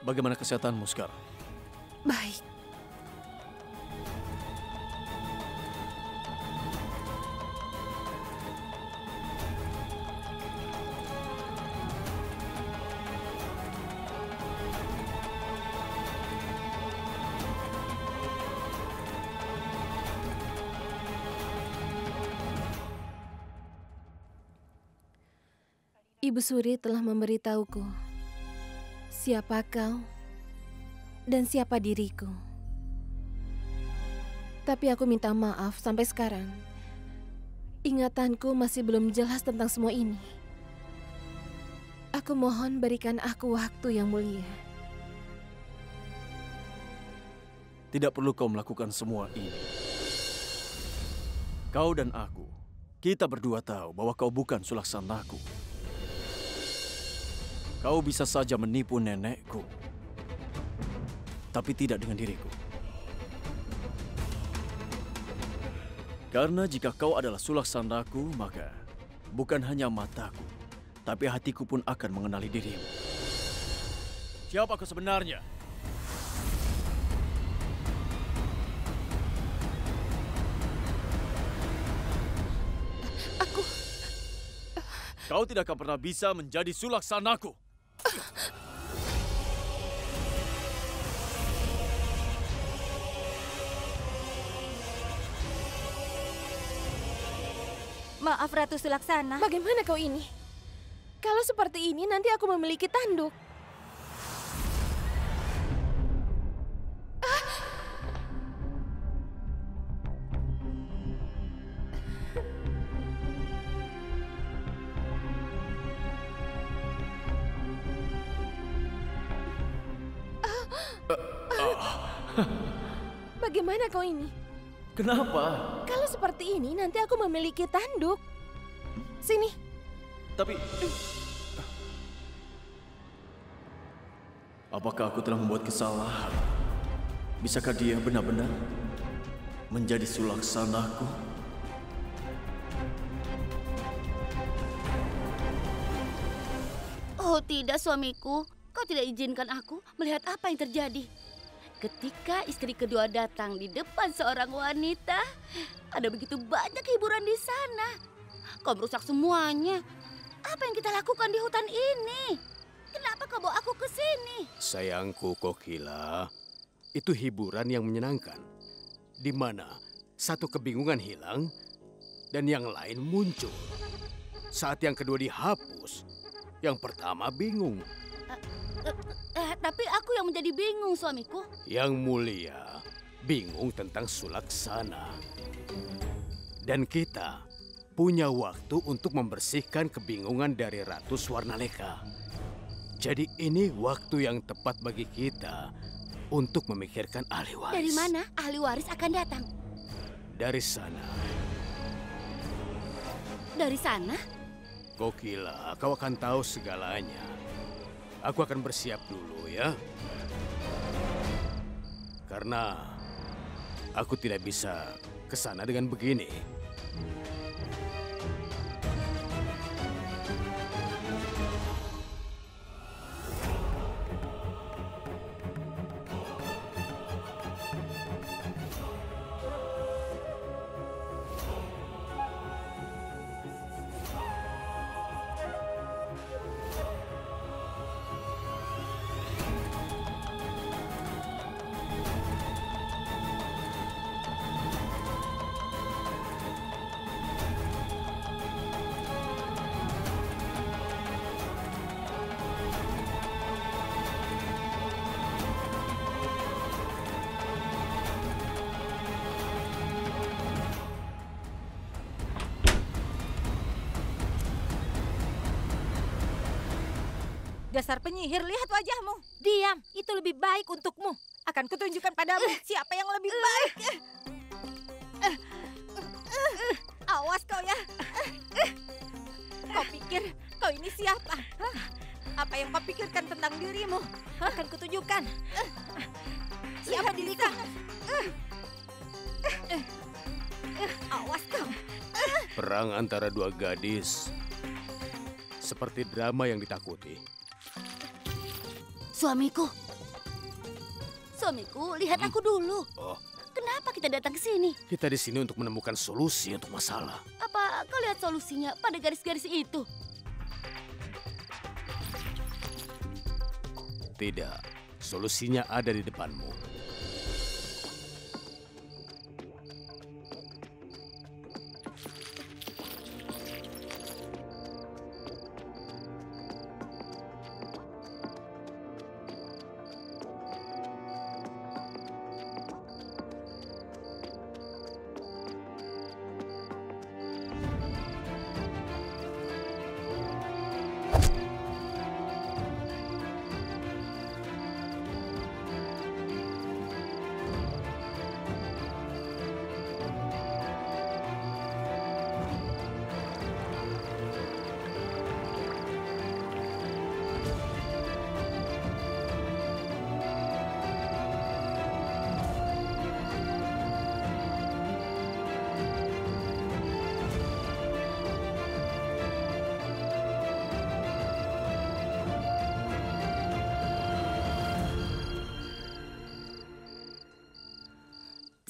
Bagaimana kesehatanmu sekarang? Baik. Ibu Suri telah memberitahuku siapa kau dan siapa diriku. Tapi aku minta maaf sampai sekarang. Ingatanku masih belum jelas tentang semua ini. Aku mohon berikan aku waktu yang mulia. Tidak perlu kau melakukan semua ini. Kau dan aku, kita berdua tahu bahwa kau bukan Sulaksanaku. Kau bisa saja menipu nenekku, tapi tidak dengan diriku. Karena jika kau adalah Sulaksanaku, maka bukan hanya mataku, tapi hatiku pun akan mengenali dirimu. Siapa kau sebenarnya? Kau tidak akan pernah bisa menjadi Sulaksanaku. Maaf Ratu Sulaksana. Bagaimana kau ini? Kalau seperti ini nanti aku memiliki tanduk. Bagaimana kau ini? Kenapa? Kalau seperti ini nanti aku memiliki tanduk. Sini. Tapi... apakah aku telah membuat kesalahan? Bisakah dia benar-benar menjadi Sulaksanaku? Oh tidak suamiku, kau tidak izinkan aku melihat apa yang terjadi. Ketika istri kedua datang di depan seorang wanita, ada begitu banyak hiburan di sana. Kau merusak semuanya. Apa yang kita lakukan di hutan ini? Kenapa kau bawa aku ke sini? Sayangku Kokila, itu hiburan yang menyenangkan. Di mana satu kebingungan hilang dan yang lain muncul. Saat yang kedua dihapus, yang pertama bingung. Tapi aku yang menjadi bingung, suamiku. Yang mulia, bingung tentang Sulaksana. Dan kita punya waktu untuk membersihkan kebingungan dari Ratu Swarnaleka. Jadi ini waktu yang tepat bagi kita untuk memikirkan ahli waris. Dari mana ahli waris akan datang? Dari sana. Dari sana? Kokila, kau akan tahu segalanya. Aku akan bersiap dulu ya. Karena aku tidak bisa ke sana dengan begini. Dasar penyihir, lihat wajahmu. Diam. Itu lebih baik untukmu. Akan kutunjukkan padamu siapa yang lebih baik. Awas kau ya. Kau pikir kau ini siapa? Apa yang kau pikirkan tentang dirimu? Akan kutunjukkan. Siapa diriku? Awas kau. Perang antara dua gadis. Seperti drama yang ditakuti. Suamiku, Suamiku, lihat aku dulu. Oh, Kenapa kita datang ke sini? kita di sini untuk menemukan solusi untuk masalah. Apa kau lihat solusinya pada garis-garis itu? Tidak, solusinya ada di depanmu.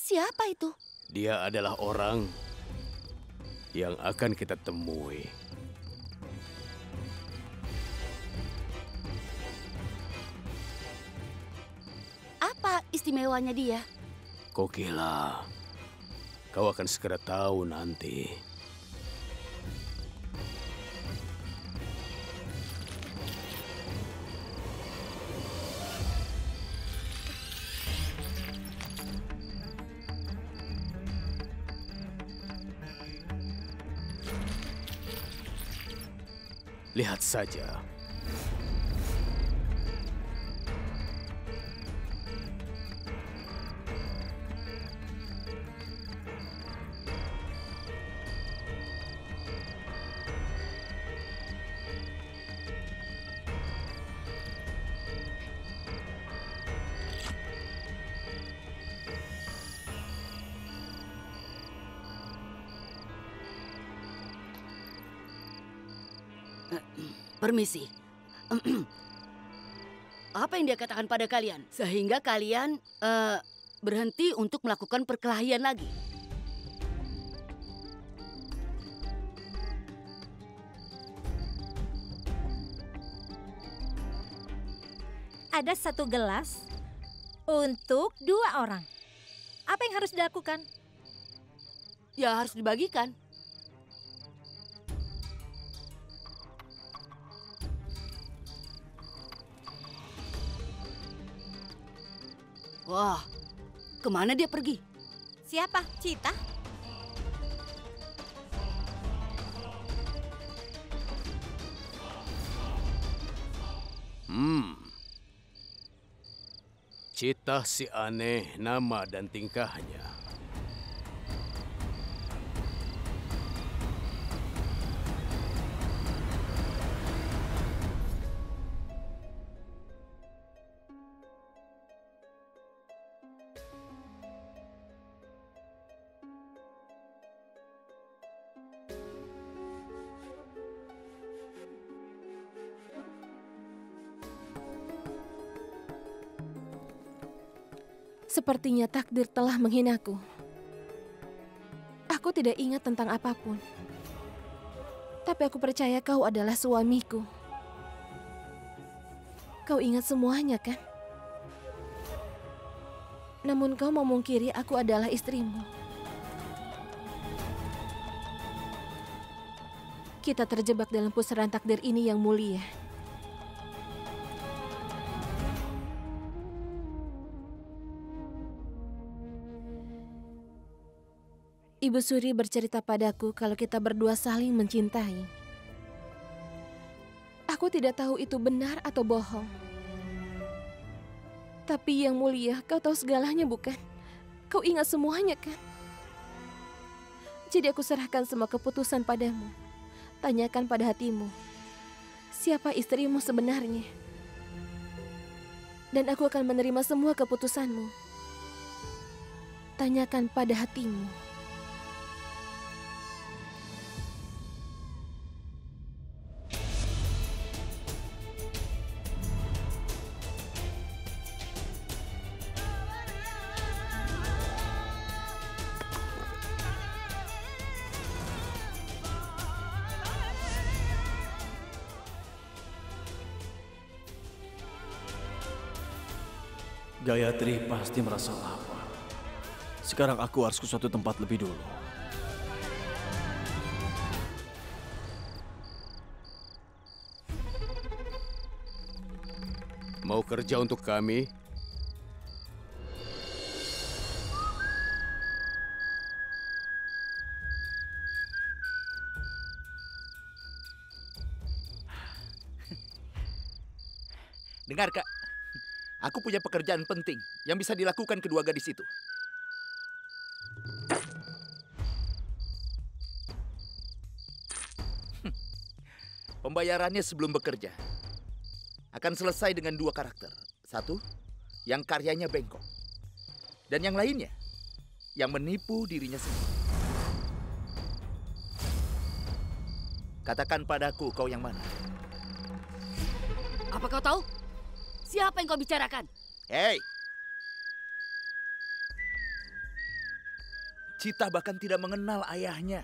Siapa itu? Dia adalah orang yang akan kita temui. Apa istimewanya dia? Kokila, kau akan segera tahu nanti. Lihat saja. Permisi. Apa yang dia katakan pada kalian? Sehingga kalian berhenti untuk melakukan perkelahian lagi. Ada 1 gelas untuk 2 orang. Apa yang harus dilakukan? Ya harus dibagikan. Wah, kemana dia pergi? Siapa? Cita? Cita si aneh nama dan tingkahnya. Sepertinya takdir telah menghinaku. Aku tidak ingat tentang apapun. Tapi aku percaya kau adalah suamiku. Kau ingat semuanya, kan? Namun kau memungkiri aku adalah istrimu. Kita terjebak dalam pusaran takdir ini yang mulia. Ibu Suri bercerita padaku kalau kita berdua saling mencintai. Aku tidak tahu itu benar atau bohong. Tapi yang mulia, kau tahu segalanya bukan? Kau ingat semuanya kan? Jadi aku serahkan semua keputusan padamu. Tanyakan pada hatimu, siapa istrimu sebenarnya? Dan aku akan menerima semua keputusanmu. Tanyakan pada hatimu. Gayatri pasti merasa lapar. Sekarang aku harus ke suatu tempat lebih dulu. Mau kerja untuk kami? Dengar, Kak. Aku punya pekerjaan penting yang bisa dilakukan kedua gadis itu. Pembayarannya sebelum bekerja akan selesai dengan 2 karakter. Satu, yang karyanya bengkok. Dan yang lainnya, yang menipu dirinya sendiri. Katakan padaku kau yang mana. Apa kau tahu? Siapa yang kau bicarakan? Hei! Cita bahkan tidak mengenal ayahnya.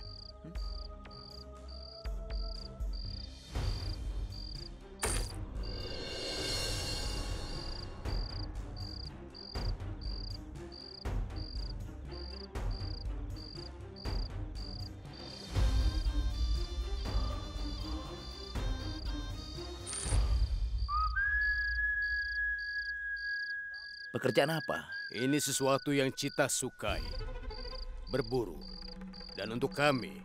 Pekerjaan apa? Ini sesuatu yang Cita sukai. Berburu. Dan untuk kami,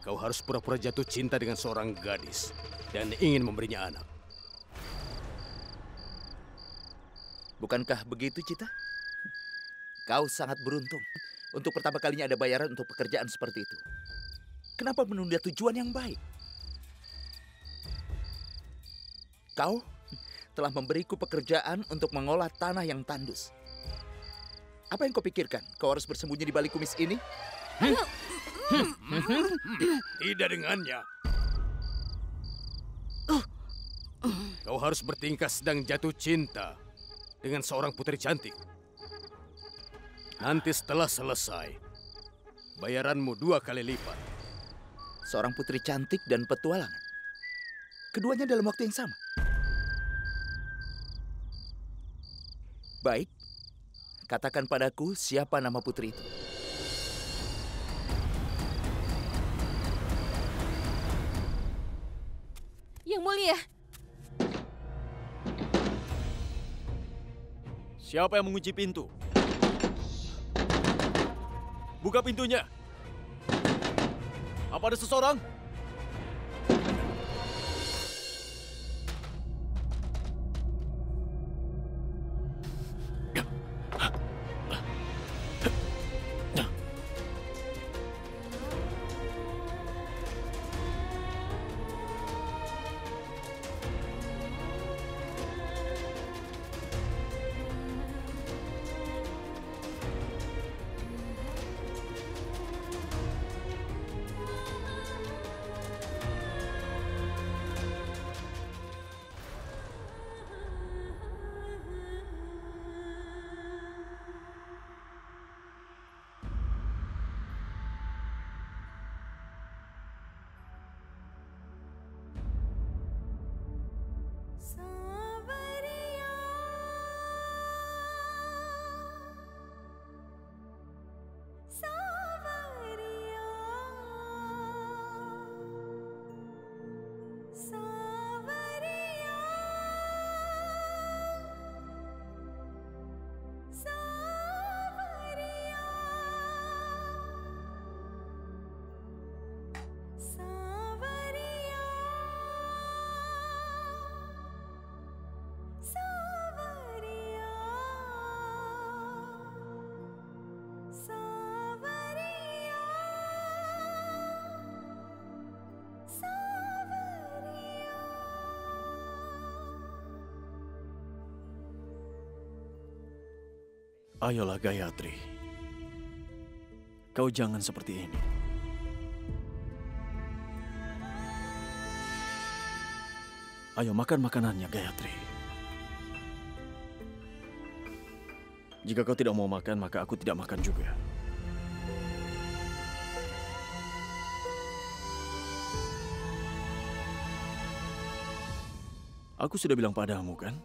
kau harus pura-pura jatuh cinta dengan seorang gadis dan ingin memberinya anak. Bukankah begitu, Cita? Kau sangat beruntung. Untuk pertama kalinya ada bayaran untuk pekerjaan seperti itu. Kenapa menunda tujuan yang baik? Kau telah memberiku pekerjaan untuk mengolah tanah yang tandus. Apa yang kau pikirkan? Kau harus bersembunyi di balik kumis ini? Tidak dengannya. Kau harus bertingkah sedang jatuh cinta dengan seorang putri cantik. Nanti setelah selesai, bayaranmu 2 kali lipat. Seorang putri cantik dan petualangan. Keduanya dalam waktu yang sama. Baik, katakan padaku siapa nama putri itu. Yang mulia, Siapa yang mengunci pintu? Buka pintunya. Apa ada seseorang? Ayolah Gayatri. Kau jangan seperti ini. Ayo makan makanannya, Gayatri. Jika kau tidak mau makan, maka aku tidak makan juga. Aku sudah bilang padamu, kan?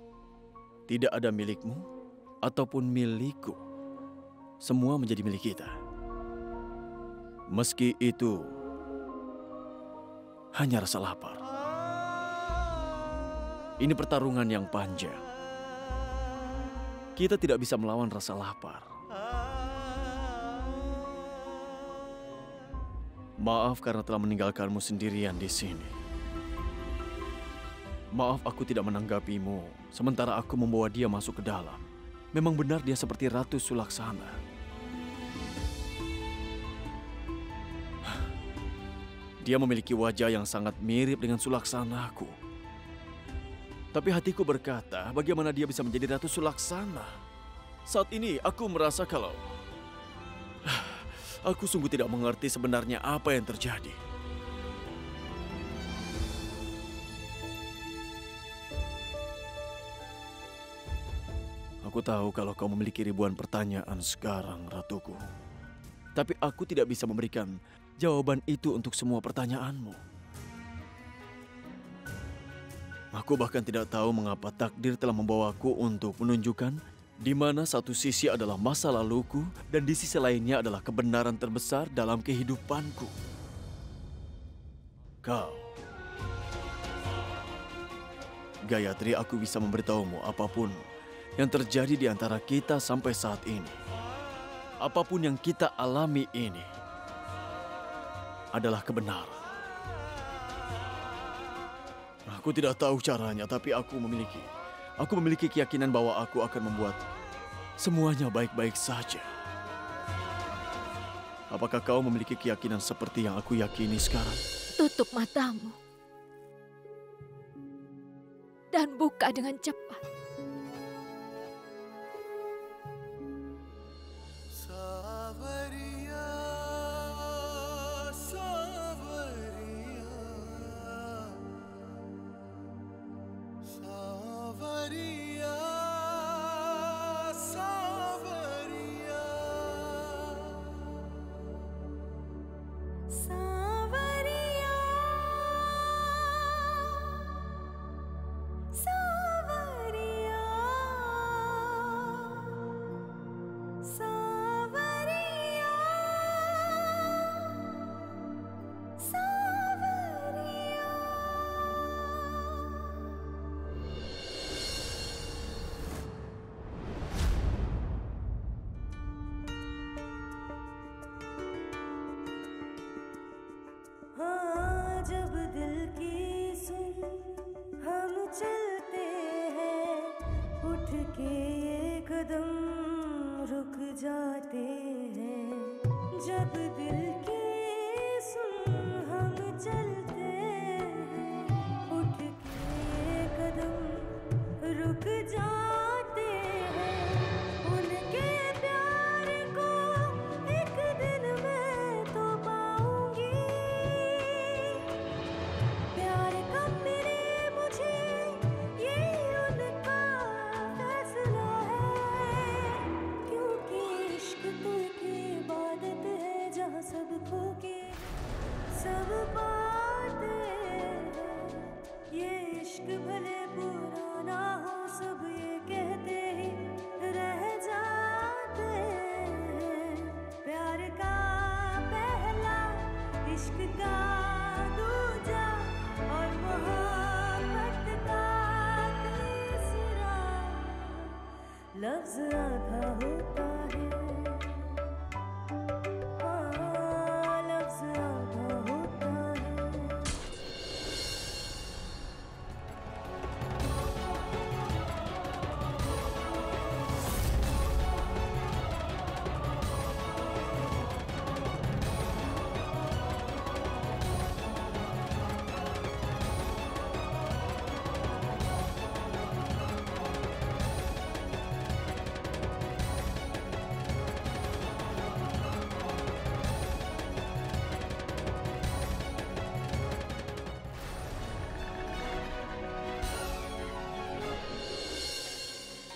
Tidak ada milikmu ataupun milikku. Semua menjadi milik kita. Meski itu hanya rasa lapar. Ini pertarungan yang panjang. Kita tidak bisa melawan rasa lapar. Maaf karena telah meninggalkanmu sendirian di sini. Maaf aku tidak menanggapimu, sementara aku membawa dia masuk ke dalam. Memang benar dia seperti Ratu Sulaksana. Dia memiliki wajah yang sangat mirip dengan Sulaksanaku. Tapi hatiku berkata, bagaimana dia bisa menjadi Ratu Sulaksana? Saat ini aku merasa kalau aku sungguh tidak mengerti sebenarnya apa yang terjadi. Aku tahu kalau kau memiliki ribuan pertanyaan sekarang, Ratuku. Tapi aku tidak bisa memberikan jawaban itu untuk semua pertanyaanmu. Aku bahkan tidak tahu mengapa takdir telah membawaku untuk menunjukkan di mana satu sisi adalah masa laluku dan di sisi lainnya adalah kebenaran terbesar dalam kehidupanku. Kau. Gayatri, aku bisa memberitahumu apapun yang terjadi di antara kita sampai saat ini. Apapun yang kita alami ini adalah kebenaran. Aku tidak tahu caranya, tapi aku memiliki keyakinan bahwa aku akan membuat semuanya baik-baik saja. Apakah kau memiliki keyakinan seperti yang aku yakini sekarang? Tutup matamu dan buka dengan cepat. जब दिल की सुन हम चलते हैं, उठ के ये कदम रुक जाते हैं। जब दिल की सुन हम चलते हैं, उठ के ये कदम रुक जाते हैं। उनके प्यार को एक दिन मैं तो पाऊंगी। प्यार कब मिले मुझे ये उनका फैसला है, क्योंकि इश्क तो एक इबादत है जहाँ सब खो के सब पाते हैं। ये इश्क भले पुराना हो, सब ये कहते ही रह जाते हैं। प्यार का पहला, इश्क का दूजा और मोहब्बत का तीसरा लफ्ज आधा होता है। हाँ, लफ्ज आधा होता है।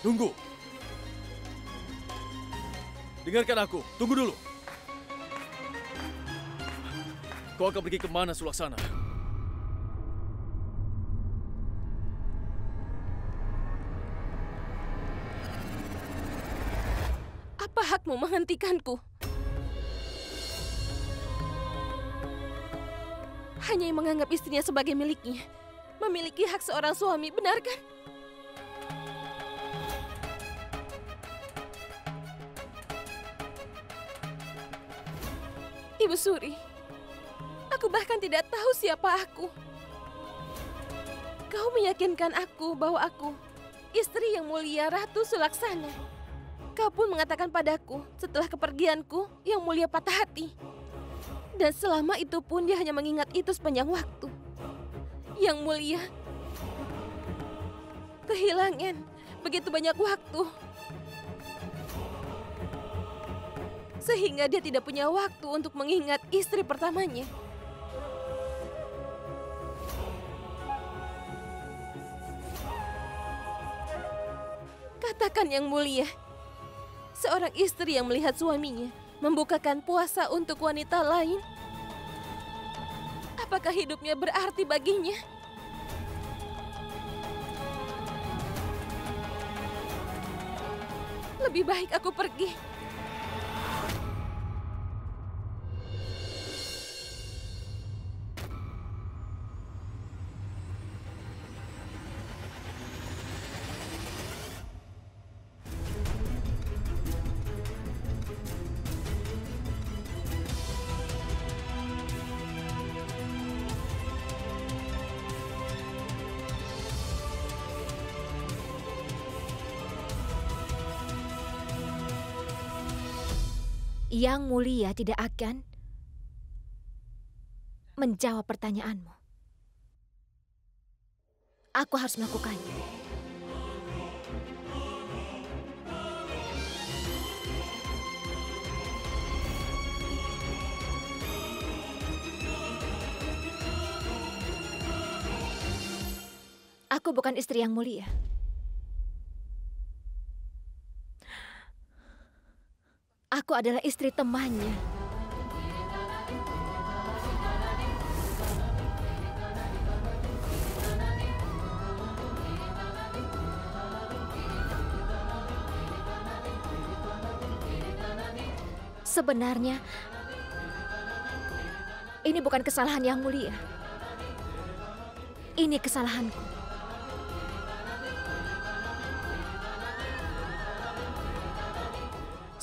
Tunggu. Dengarkan aku. Tunggu dulu. Kau akan pergi kemana, Sulaksana? membuatmu menghentikanku. Hanya yang menganggap istrinya sebagai miliknya, memiliki hak seorang suami, benar kan? Ibu Suri, aku bahkan tidak tahu siapa aku. Kau meyakinkan aku bahwa aku istri yang mulia Ratu Sulaksana. Kau pun mengatakan padaku setelah kepergianku yang mulia patah hati. Dan selama itu pun dia hanya mengingat itu sepanjang waktu. Yang mulia kehilangan begitu banyak waktu. Sehingga dia tidak punya waktu untuk mengingat istri pertamanya. Katakan yang mulia, seorang istri yang melihat suaminya membukakan puasa untuk wanita lain, apakah hidupnya berarti baginya? Lebih baik aku pergi. Yang mulia tidak akan menjawab pertanyaanmu. Aku harus melakukannya. Aku bukan istri yang mulia. Aku adalah istri temannya. Sebenarnya, ini bukan kesalahan yang mulia. Ini kesalahanku.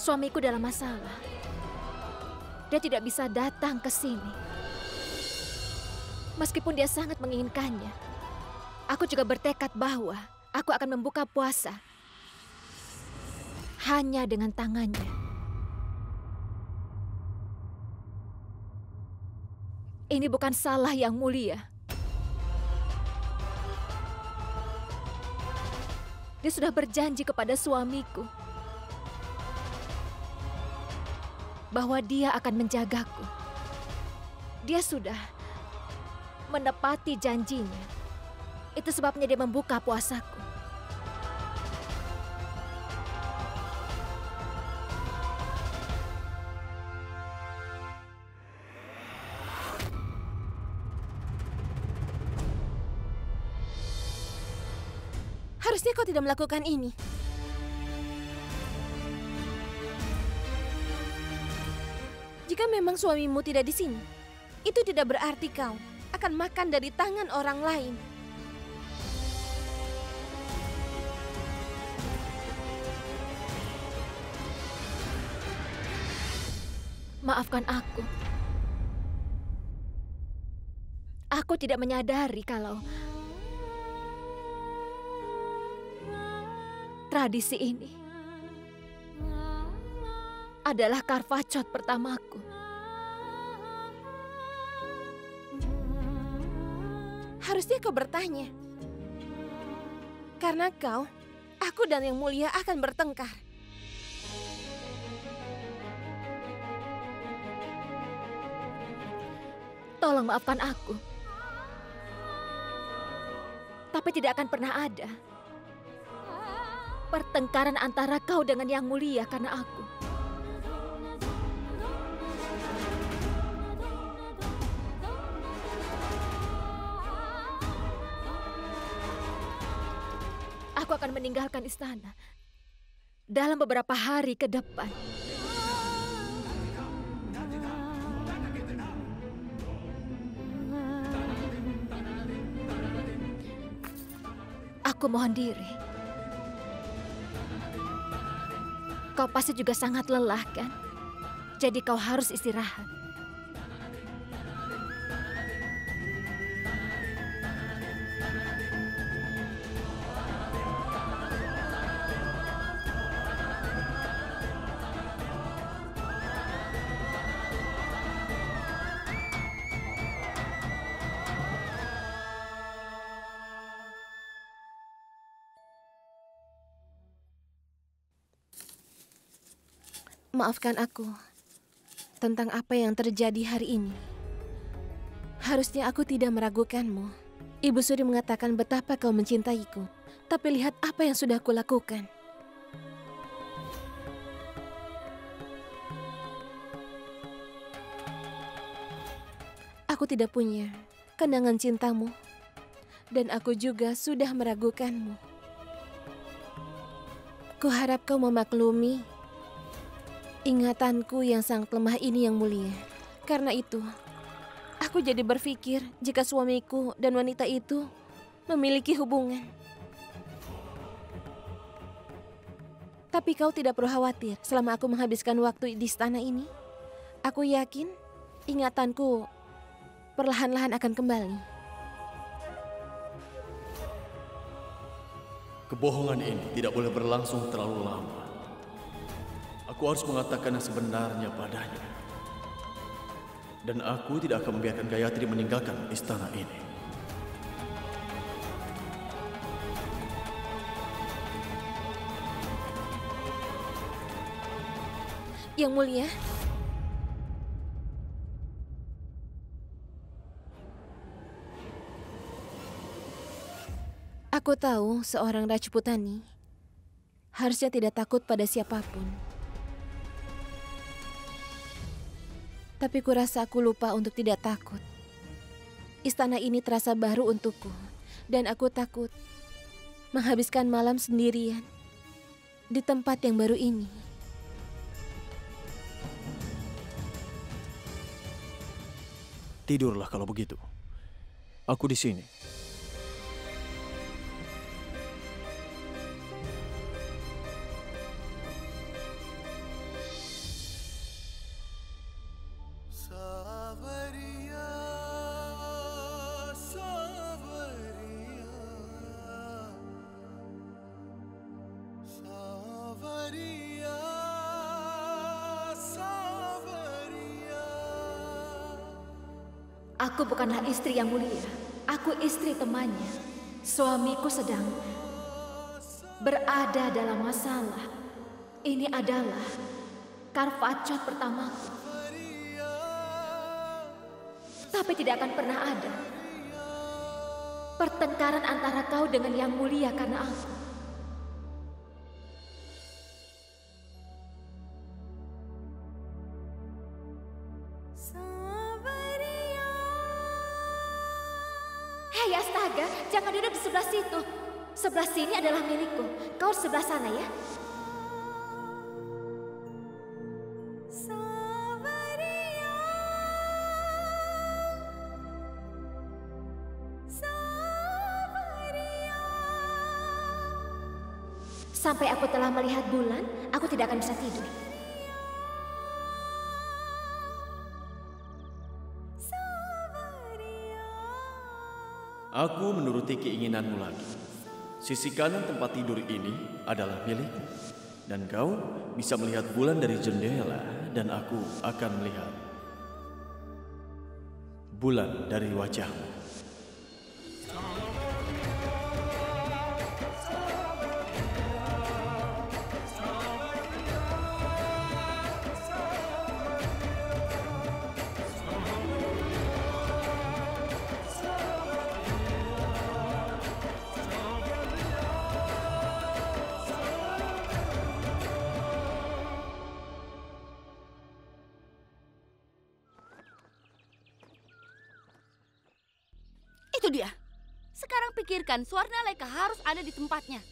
Suamiku dalam masalah. Dia tidak bisa datang ke sini. Meskipun dia sangat menginginkannya, aku juga bertekad bahwa aku akan membuka puasa hanya dengan tangannya. Ini bukan salah yang mulia. Dia sudah berjanji kepada suamiku bahwa dia akan menjagaku. Dia sudah menepati janjinya. Itu sebabnya dia membuka puasaku. Harusnya kau tidak melakukan ini. Jika memang suamimu tidak di sini, itu tidak berarti kau akan makan dari tangan orang lain. Maafkan aku. Aku tidak menyadari kalau tradisi ini adalah karvacot pertamaku. Harusnya kau bertanya. Karena aku dan yang mulia akan bertengkar. Tolong maafkan aku. Tapi tidak akan pernah ada pertengkaran antara kau dengan yang mulia karena aku. Aku akan meninggalkan istana dalam beberapa hari ke depan. Aku mohon diri. Kau pasti juga sangat lelah, kan? Jadi kau harus istirahat. Maafkan aku tentang apa yang terjadi hari ini. Harusnya aku tidak meragukanmu. Ibu Suri mengatakan betapa kau mencintaiku. Tapi lihat apa yang sudah aku lakukan. Aku tidak punya kenangan cintamu. Dan aku juga sudah meragukanmu. Kuharap kau memaklumi ingatanku yang sangat lemah ini yang mulia. Karena itu, aku jadi berpikir jika suamiku dan wanita itu memiliki hubungan. Tapi kau tidak perlu khawatir selama aku menghabiskan waktu di istana ini. Aku yakin ingatanku perlahan-lahan akan kembali. Kebohongan ini tidak boleh berlangsung terlalu lama. Aku harus mengatakan yang sebenarnya padanya. Dan aku tidak akan membiarkan Gayatri meninggalkan istana ini. Yang mulia, aku tahu seorang Rajputani harusnya tidak takut pada siapapun. Tapi kurasa aku lupa untuk tidak takut. Istana ini terasa baru untukku. Dan aku takut menghabiskan malam sendirian di tempat yang baru ini. Tidurlah kalau begitu. Aku di sini. Aku bukanlah istri yang mulia. Aku istri temannya. Suamiku sedang berada dalam masalah. Ini adalah Karvacot pertamaku. Tapi tidak akan pernah ada pertengkaran antara kau dengan yang mulia karena aku. Hei astaga, jangan duduk di sebelah situ. Sebelah sini adalah milikku. Kau di sebelah sana ya. Sampai aku telah melihat bulan, aku tidak akan bisa tidur. Aku menuruti keinginanmu lagi. Sisi kanan tempat tidur ini adalah milikmu. Dan kau bisa melihat bulan dari jendela dan aku akan melihat bulan dari wajahmu. Itu dia. Sekarang pikirkan, Swarnaleka harus ada di tempatnya.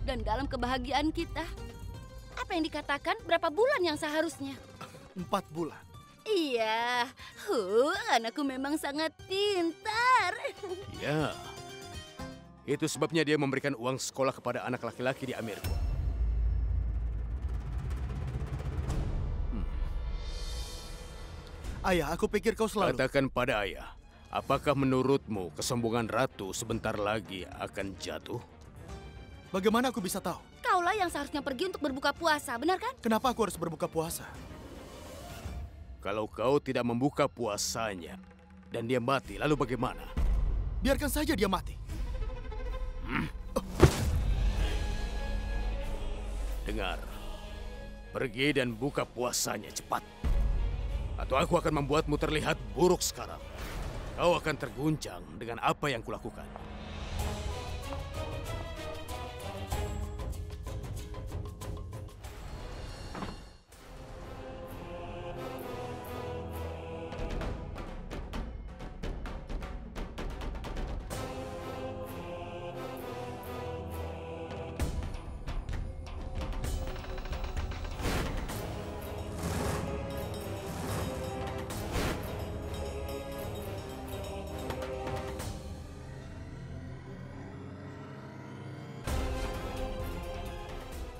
Dan dalam kebahagiaan kita, apa yang dikatakan berapa bulan yang seharusnya? 4 bulan. Iya, anakku memang sangat pintar. Ya, Itu sebabnya dia memberikan uang sekolah kepada anak laki-laki di Amirku. Ayah, aku pikir kau selalu... Katakan pada ayah, apakah menurutmu kesombongan ratu sebentar lagi akan jatuh? Bagaimana aku bisa tahu? Kaulah yang seharusnya pergi untuk berbuka puasa, benar kan? Kenapa aku harus berbuka puasa? Kalau kau tidak membuka puasanya dan dia mati, lalu bagaimana? Biarkan saja dia mati. Dengar, pergi dan buka puasanya cepat. Atau aku akan membuatmu terlihat buruk sekarang. Kau akan terguncang dengan apa yang kulakukan.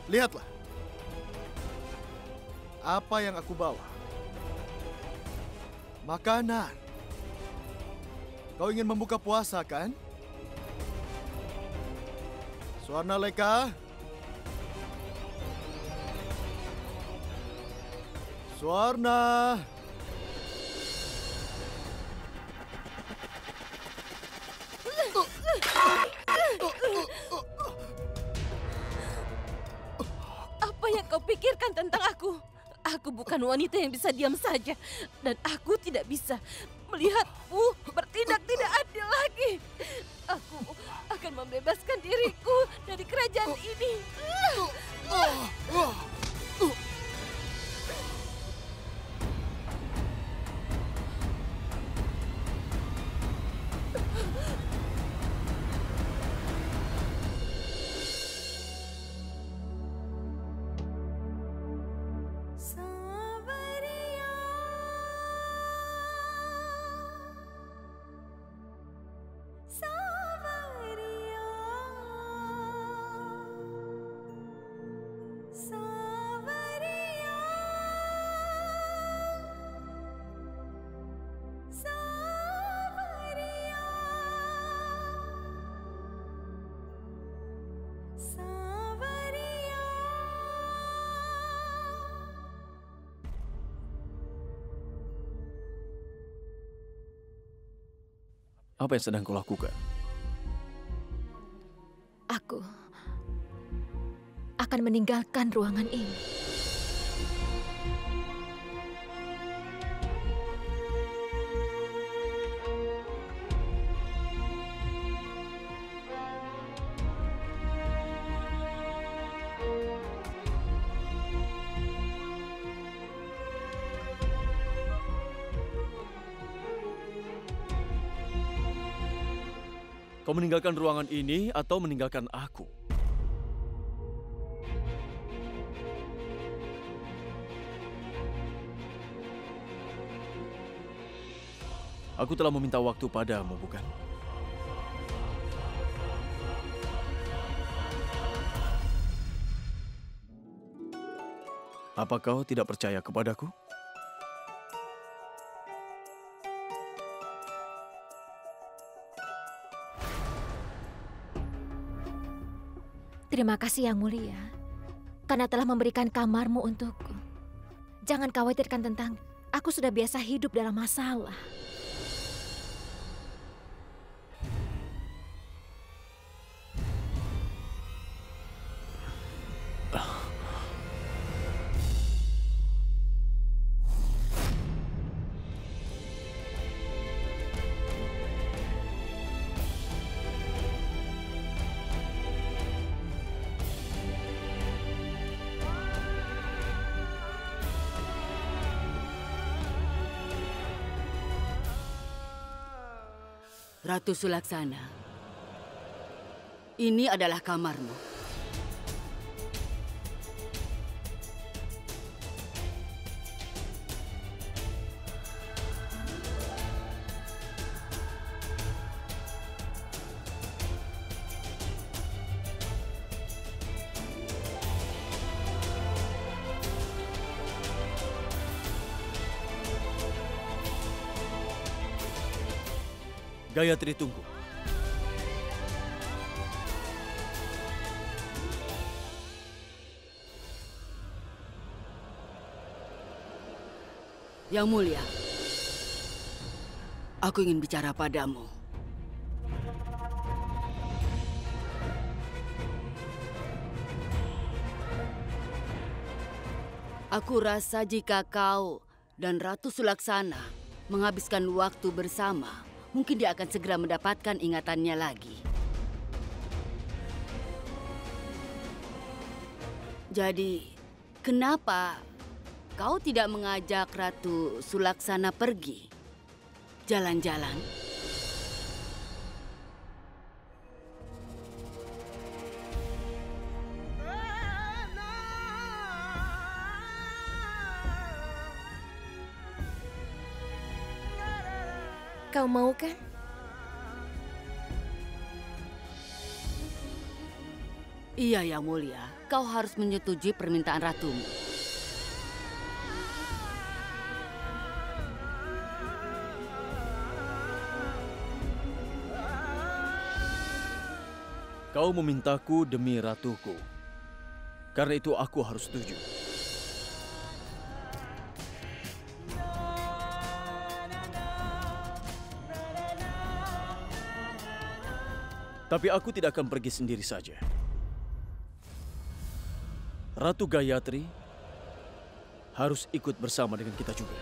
Lihatlah. Apa yang aku bawa? Makanan. Kau ingin membuka puasa, kan? Swarnaleka? Swarna! Apa yang kau pikirkan tentang aku? Aku bukan wanita yang bisa diam saja. Dan aku tidak bisa melihatmu bertindak tidak adil lagi. Aku akan membebaskan diriku dari kerajaan ini. Saavariya, Saavariya, Saavariya, Saavariya, Saavariya. Apa yang sedang kau lakukan? Aku akan meninggalkan ruangan ini. Kau meninggalkan ruangan ini atau meninggalkan aku? Aku telah meminta waktu padamu, bukan? Apa kau tidak percaya kepadaku? Terima kasih Yang Mulia, karena telah memberikan kamarmu untukku. Jangan khawatirkan tentang aku sudah biasa hidup dalam masalah. Ratu Sulaksana, ini adalah kamarmu. Gayatri, tunggu. Yang Mulia, aku ingin bicara padamu. Aku rasa jika kau dan Ratu Sulaksana menghabiskan waktu bersama, mungkin dia akan segera mendapatkan ingatannya lagi. Jadi, kenapa kau tidak mengajak Ratu Sulaksana pergi jalan-jalan? Kau mau kan? Iya, Yang Mulia. Kau harus menyetujui permintaan ratumu. Kau memintaku demi ratuku. Karena itu aku harus setuju. Tapi aku tidak akan pergi sendiri saja. Ratu Gayatri harus ikut bersama dengan kita juga.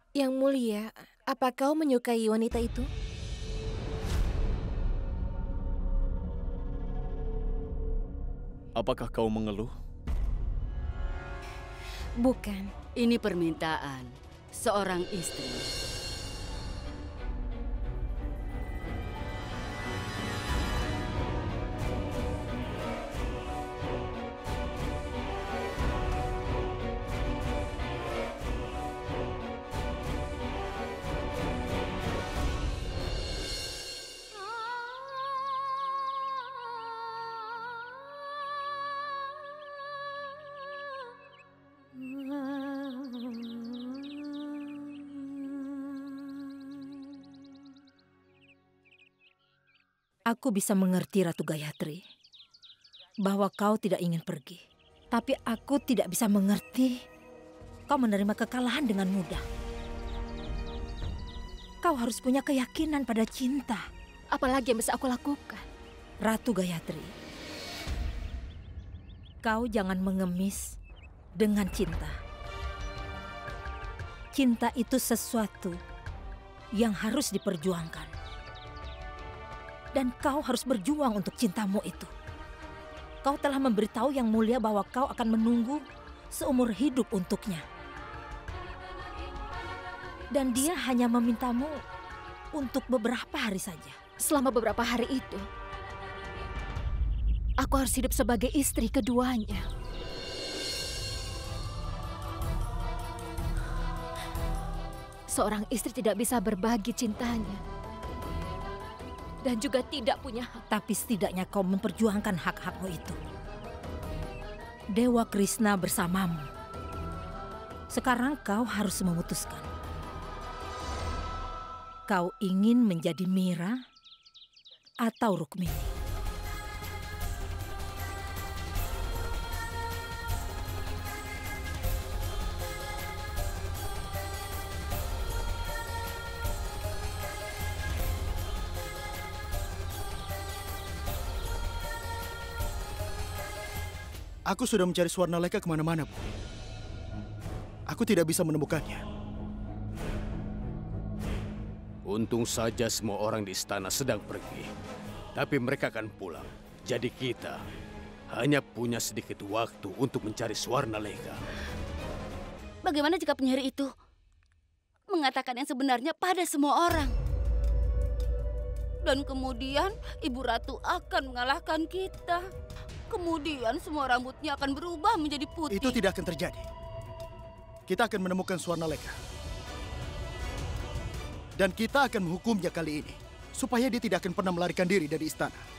Yang Mulia, apa kau menyukai wanita itu? Apakah kau mengeluh? Bukan. Ini permintaan seorang istri. Aku bisa mengerti Ratu Gayatri bahwa kau tidak ingin pergi. Tapi aku tidak bisa mengerti kau menerima kekalahan dengan mudah. Kau harus punya keyakinan pada cinta. Apalagi yang bisa aku lakukan? Ratu Gayatri, kau jangan mengemis dengan cinta. Cinta itu sesuatu yang harus diperjuangkan. Dan kau harus berjuang untuk cintamu itu. Kau telah memberitahu Yang Mulia bahwa kau akan menunggu seumur hidup untuknya. Dan dia hanya memintamu untuk beberapa hari saja. Selama beberapa hari itu, aku harus hidup sebagai istri keduanya. Seorang istri tidak bisa berbagi cintanya. Dan juga tidak punya hak. Tapi setidaknya kau memperjuangkan hak-hakmu itu. Dewa Krishna bersamamu. Sekarang kau harus memutuskan. Kau ingin menjadi Mira atau Rukmini? Aku sudah mencari Swarnaleka kemana-mana, Bu. Aku tidak bisa menemukannya. Untung saja semua orang di istana sedang pergi. Tapi mereka akan pulang. Jadi kita hanya punya sedikit waktu untuk mencari Swarnaleka. Bagaimana jika penyihir itu mengatakan yang sebenarnya pada semua orang? Dan kemudian Ibu Ratu akan mengalahkan kita. Kemudian semua rambutnya akan berubah menjadi putih. Itu tidak akan terjadi. Kita akan menemukan Swarnaleka. Dan kita akan menghukumnya kali ini. Supaya dia tidak akan pernah melarikan diri dari istana.